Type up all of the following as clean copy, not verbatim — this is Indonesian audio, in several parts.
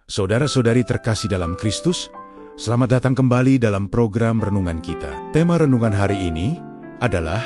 Saudara-saudari terkasih dalam Kristus, selamat datang kembali dalam program renungan kita. Tema renungan hari ini adalah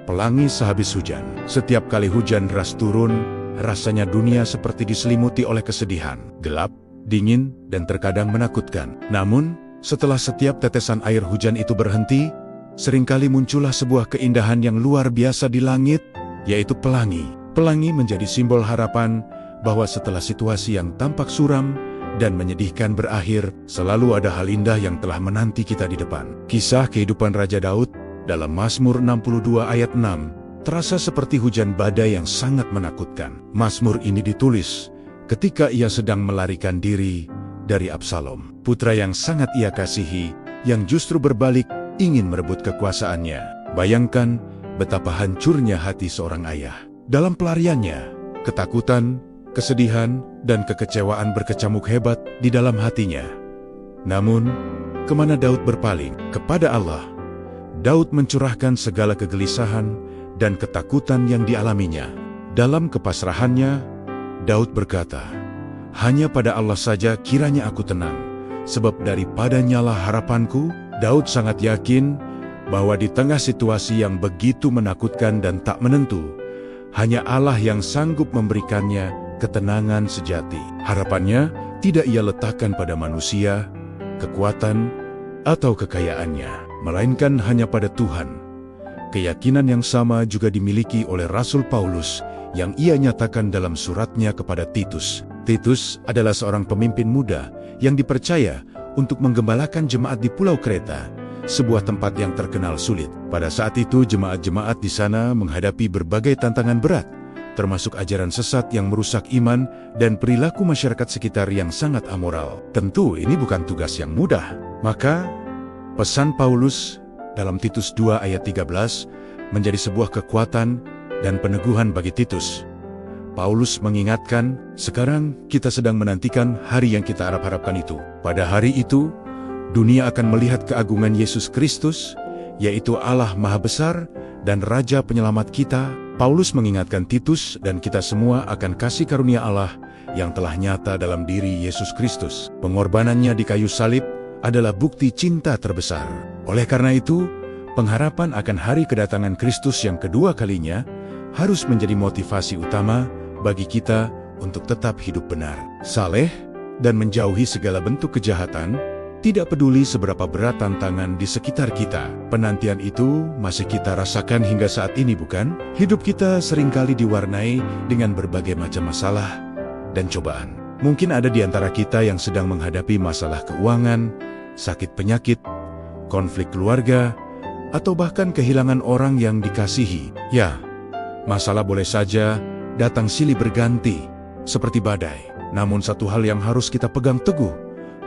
pelangi sehabis hujan. Setiap kali hujan deras turun, rasanya dunia seperti diselimuti oleh kesedihan, gelap, dingin, dan terkadang menakutkan. Namun, setelah setiap tetesan air hujan itu berhenti, seringkali muncullah sebuah keindahan yang luar biasa di langit, yaitu pelangi. Pelangi menjadi simbol harapan bahwa setelah situasi yang tampak suram dan menyedihkan berakhir, selalu ada hal indah yang telah menanti kita di depan. Kisah kehidupan Raja Daud dalam Mazmur 62 ayat 6 terasa seperti hujan badai yang sangat menakutkan. Mazmur ini ditulis ketika ia sedang melarikan diri dari Absalom, putra yang sangat ia kasihi, yang justru berbalik ingin merebut kekuasaannya. Bayangkan betapa hancurnya hati seorang ayah. Dalam pelariannya, ketakutan, kesedihan, dan kekecewaan berkecamuk hebat di dalam hatinya. Namun, kemana Daud berpaling? Kepada Allah. Daud mencurahkan segala kegelisahan dan ketakutan yang dialaminya. Dalam kepasrahannya, Daud berkata, "Hanya pada Allah saja kiranya aku tenang, sebab daripadanya-lah harapanku." Daud sangat yakin bahwa di tengah situasi yang begitu menakutkan dan tak menentu, hanya Allah yang sanggup memberikannya ketenangan sejati. Harapannya tidak ia letakkan pada manusia, kekuatan, atau kekayaannya, melainkan hanya pada Tuhan. Keyakinan yang sama juga dimiliki oleh Rasul Paulus yang ia nyatakan dalam suratnya kepada Titus. Titus adalah seorang pemimpin muda yang dipercaya untuk menggembalakan jemaat di Pulau Kreta, sebuah tempat yang terkenal sulit. Pada saat itu, jemaat-jemaat di sana menghadapi berbagai tantangan berat, termasuk ajaran sesat yang merusak iman dan perilaku masyarakat sekitar yang sangat amoral. Tentu ini bukan tugas yang mudah. Maka, pesan Paulus dalam Titus 2 ayat 13 menjadi sebuah kekuatan dan peneguhan bagi Titus. Paulus mengingatkan, sekarang kita sedang menantikan hari yang kita harap-harapkan itu. Pada hari itu, dunia akan melihat keagungan Yesus Kristus, yaitu Allah Maha Besar dan Raja Penyelamat kita. Paulus mengingatkan Titus dan kita semua akan kasih karunia Allah yang telah nyata dalam diri Yesus Kristus. Pengorbanannya di kayu salib adalah bukti cinta terbesar. Oleh karena itu, pengharapan akan hari kedatangan Kristus yang kedua kalinya harus menjadi motivasi utama bagi kita untuk tetap hidup benar, saleh, dan menjauhi segala bentuk kejahatan, tidak peduli seberapa berat tantangan di sekitar kita. Penantian itu masih kita rasakan hingga saat ini, bukan? Hidup kita seringkali diwarnai dengan berbagai macam masalah dan cobaan. Mungkin ada di antara kita yang sedang menghadapi masalah keuangan, sakit penyakit, konflik keluarga, atau bahkan kehilangan orang yang dikasihi. Ya, masalah boleh saja datang silih berganti, seperti badai. Namun satu hal yang harus kita pegang teguh,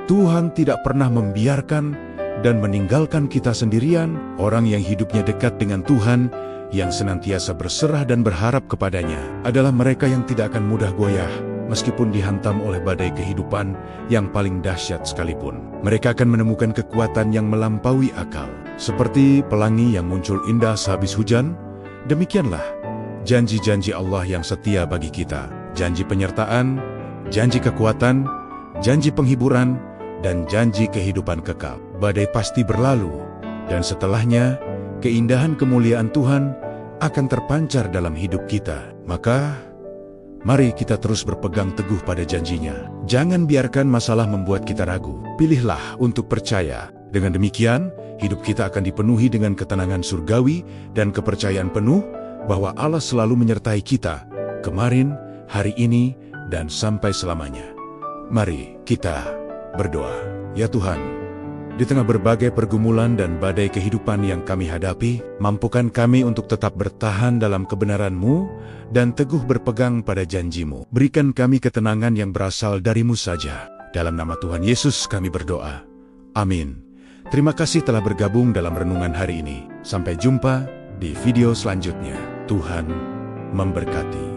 Tuhan tidak pernah membiarkan dan meninggalkan kita sendirian. Orang yang hidupnya dekat dengan Tuhan, yang senantiasa berserah dan berharap kepadanya, adalah mereka yang tidak akan mudah goyah, meskipun dihantam oleh badai kehidupan yang paling dahsyat sekalipun. Mereka akan menemukan kekuatan yang melampaui akal. Seperti pelangi yang muncul indah sehabis hujan, demikianlah janji-janji Allah yang setia bagi kita. Janji penyertaan, janji kekuatan, janji penghiburan, dan janji kehidupan kekal. Badai pasti berlalu, dan setelahnya, keindahan kemuliaan Tuhan akan terpancar dalam hidup kita. Maka, mari kita terus berpegang teguh pada janjinya. Jangan biarkan masalah membuat kita ragu. Pilihlah untuk percaya. Dengan demikian, hidup kita akan dipenuhi dengan ketenangan surgawi dan kepercayaan penuh bahwa Allah selalu menyertai kita, kemarin, hari ini, dan sampai selamanya. Mari kita berdoa. Ya Tuhan, di tengah berbagai pergumulan dan badai kehidupan yang kami hadapi, mampukan kami untuk tetap bertahan dalam kebenaran-Mu dan teguh berpegang pada janji-Mu. Berikan kami ketenangan yang berasal dari-Mu saja. Dalam nama Tuhan Yesus kami berdoa. Amin. Terima kasih telah bergabung dalam renungan hari ini. Sampai jumpa di video selanjutnya. Tuhan memberkati.